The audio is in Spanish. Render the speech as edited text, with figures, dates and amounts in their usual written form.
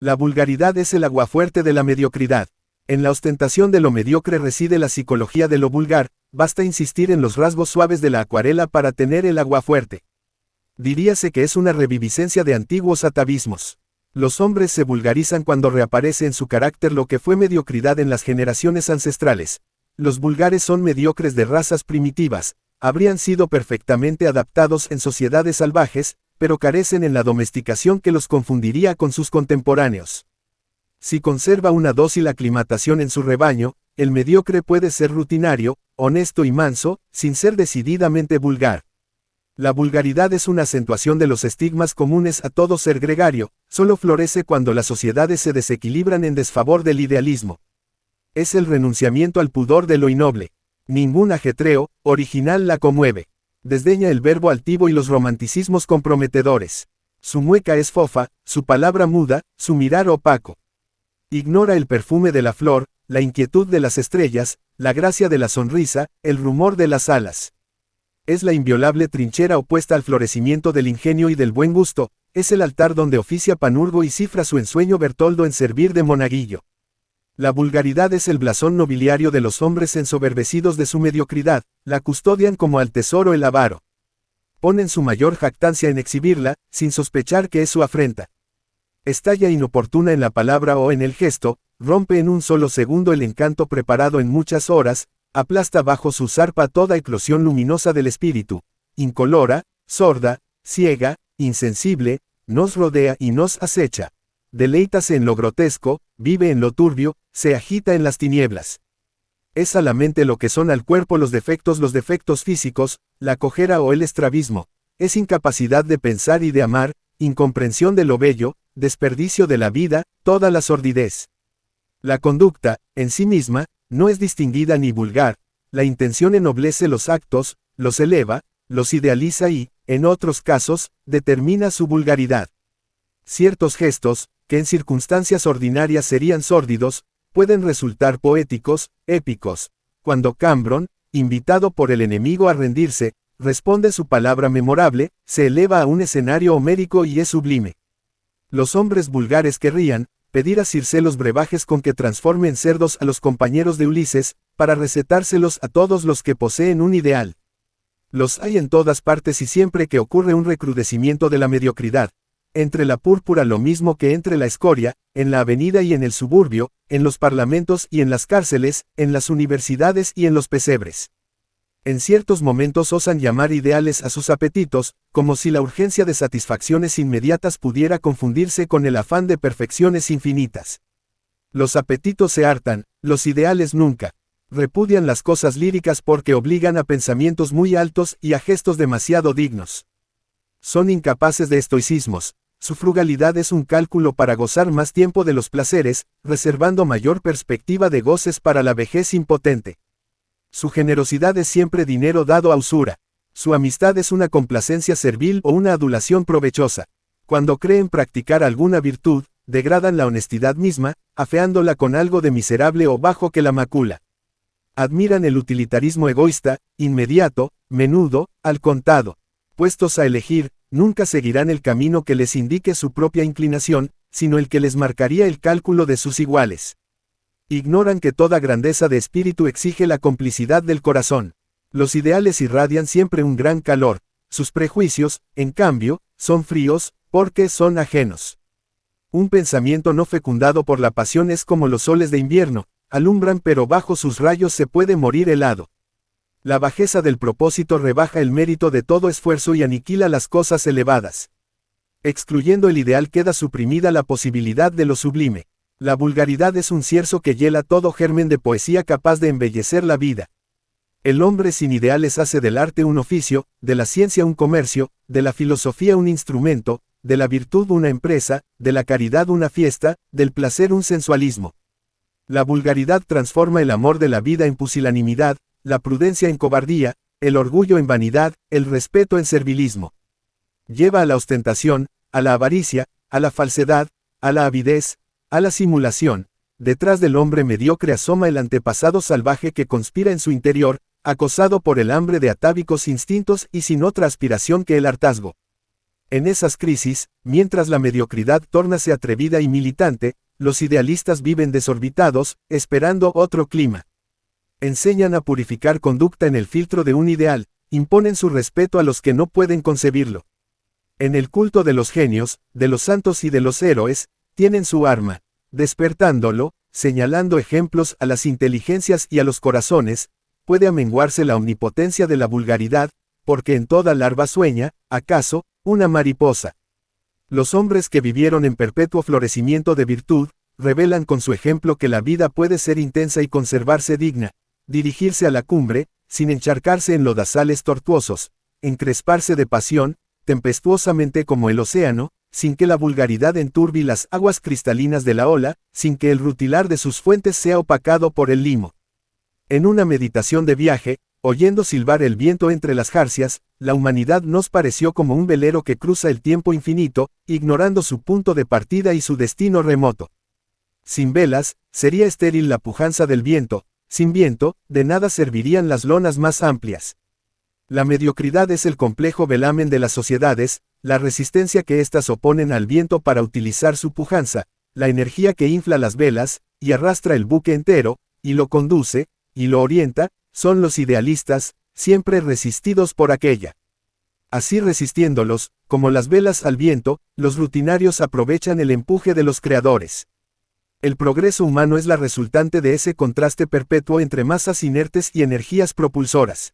La vulgaridad es el aguafuerte de la mediocridad. En la ostentación de lo mediocre reside la psicología de lo vulgar, basta insistir en los rasgos suaves de la acuarela para tener el aguafuerte. Diríase que es una reviviscencia de antiguos atavismos. Los hombres se vulgarizan cuando reaparece en su carácter lo que fue mediocridad en las generaciones ancestrales. Los vulgares son mediocres de razas primitivas, habrían sido perfectamente adaptados en sociedades salvajes, pero carecen en la domesticación que los confundiría con sus contemporáneos. Si conserva una dócil aclimatación en su rebaño, el mediocre puede ser rutinario, honesto y manso, sin ser decididamente vulgar. La vulgaridad es una acentuación de los estigmas comunes a todo ser gregario, solo florece cuando las sociedades se desequilibran en desfavor del idealismo. Es el renunciamiento al pudor de lo innoble. Ningún ajetreo original la conmueve. Desdeña el verbo altivo y los romanticismos comprometedores. Su mueca es fofa, su palabra muda, su mirar opaco. Ignora el perfume de la flor, la inquietud de las estrellas, la gracia de la sonrisa, el rumor de las alas. Es la inviolable trinchera opuesta al florecimiento del ingenio y del buen gusto, es el altar donde oficia Panurgo y cifra su ensueño Bertoldo en servir de monaguillo. La vulgaridad es el blasón nobiliario de los hombres ensoberbecidos de su mediocridad, la custodian como al tesoro el avaro. Ponen su mayor jactancia en exhibirla, sin sospechar que es su afrenta. Estalla inoportuna en la palabra o en el gesto, rompe en un solo segundo el encanto preparado en muchas horas, aplasta bajo su zarpa toda eclosión luminosa del espíritu, incolora, sorda, ciega, insensible, nos rodea y nos acecha. Deleítase en lo grotesco, vive en lo turbio, se agita en las tinieblas. Es a la mente lo que son al cuerpo los defectos físicos, la cojera o el estrabismo, es incapacidad de pensar y de amar, incomprensión de lo bello, desperdicio de la vida, toda la sordidez. La conducta, en sí misma, no es distinguida ni vulgar, la intención ennoblece los actos, los eleva, los idealiza y, en otros casos, determina su vulgaridad. Ciertos gestos, que en circunstancias ordinarias serían sórdidos, pueden resultar poéticos, épicos. Cuando Cambronne, invitado por el enemigo a rendirse, responde su palabra memorable, se eleva a un escenario homérico y es sublime. Los hombres vulgares querrían pedir a Circe los brebajes con que transforme en cerdos a los compañeros de Ulises, para recetárselos a todos los que poseen un ideal. Los hay en todas partes y siempre que ocurre un recrudecimiento de la mediocridad, entre la púrpura lo mismo que entre la escoria, en la avenida y en el suburbio, en los parlamentos y en las cárceles, en las universidades y en los pesebres. En ciertos momentos osan llamar ideales a sus apetitos, como si la urgencia de satisfacciones inmediatas pudiera confundirse con el afán de perfecciones infinitas. Los apetitos se hartan, los ideales nunca. Repudian las cosas líricas porque obligan a pensamientos muy altos y a gestos demasiado dignos. Son incapaces de estoicismos. Su frugalidad es un cálculo para gozar más tiempo de los placeres, reservando mayor perspectiva de goces para la vejez impotente. Su generosidad es siempre dinero dado a usura. Su amistad es una complacencia servil o una adulación provechosa. Cuando creen practicar alguna virtud, degradan la honestidad misma, afeándola con algo de miserable o bajo que la macula. Admiran el utilitarismo egoísta, inmediato, menudo, al contado. Puestos a elegir, nunca seguirán el camino que les indique su propia inclinación, sino el que les marcaría el cálculo de sus iguales. Ignoran que toda grandeza de espíritu exige la complicidad del corazón. Los ideales irradian siempre un gran calor, sus prejuicios, en cambio, son fríos, porque son ajenos. Un pensamiento no fecundado por la pasión es como los soles de invierno, alumbran pero bajo sus rayos se puede morir helado. La bajeza del propósito rebaja el mérito de todo esfuerzo y aniquila las cosas elevadas. Excluyendo el ideal queda suprimida la posibilidad de lo sublime. La vulgaridad es un cierzo que hiela todo germen de poesía capaz de embellecer la vida. El hombre sin ideales hace del arte un oficio, de la ciencia un comercio, de la filosofía un instrumento, de la virtud una empresa, de la caridad una fiesta, del placer un sensualismo. La vulgaridad transforma el amor de la vida en pusilanimidad, la prudencia en cobardía, el orgullo en vanidad, el respeto en servilismo. Lleva a la ostentación, a la avaricia, a la falsedad, a la avidez, a la simulación. Detrás del hombre mediocre asoma el antepasado salvaje que conspira en su interior, acosado por el hambre de atávicos instintos y sin otra aspiración que el hartazgo. En esas crisis, mientras la mediocridad tórnase atrevida y militante, los idealistas viven desorbitados, esperando otro clima. Enseñan a purificar conducta en el filtro de un ideal, imponen su respeto a los que no pueden concebirlo. En el culto de los genios, de los santos y de los héroes, tienen su arma, despertándolo, señalando ejemplos a las inteligencias y a los corazones, puede amenguarse la omnipotencia de la vulgaridad, porque en toda larva sueña, acaso, una mariposa. Los hombres que vivieron en perpetuo florecimiento de virtud, revelan con su ejemplo que la vida puede ser intensa y conservarse digna, dirigirse a la cumbre, sin encharcarse en lodazales tortuosos, encresparse de pasión, tempestuosamente como el océano, sin que la vulgaridad enturbi las aguas cristalinas de la ola, sin que el rutilar de sus fuentes sea opacado por el limo. En una meditación de viaje, oyendo silbar el viento entre las jarcias, la humanidad nos pareció como un velero que cruza el tiempo infinito, ignorando su punto de partida y su destino remoto. Sin velas, sería estéril la pujanza del viento, sin viento, de nada servirían las lonas más amplias. La mediocridad es el complejo velamen de las sociedades, la resistencia que éstas oponen al viento para utilizar su pujanza, la energía que infla las velas, y arrastra el buque entero, y lo conduce, y lo orienta, son los idealistas, siempre resistidos por aquella. Así resistiéndolos, como las velas al viento, los rutinarios aprovechan el empuje de los creadores. El progreso humano es la resultante de ese contraste perpetuo entre masas inertes y energías propulsoras.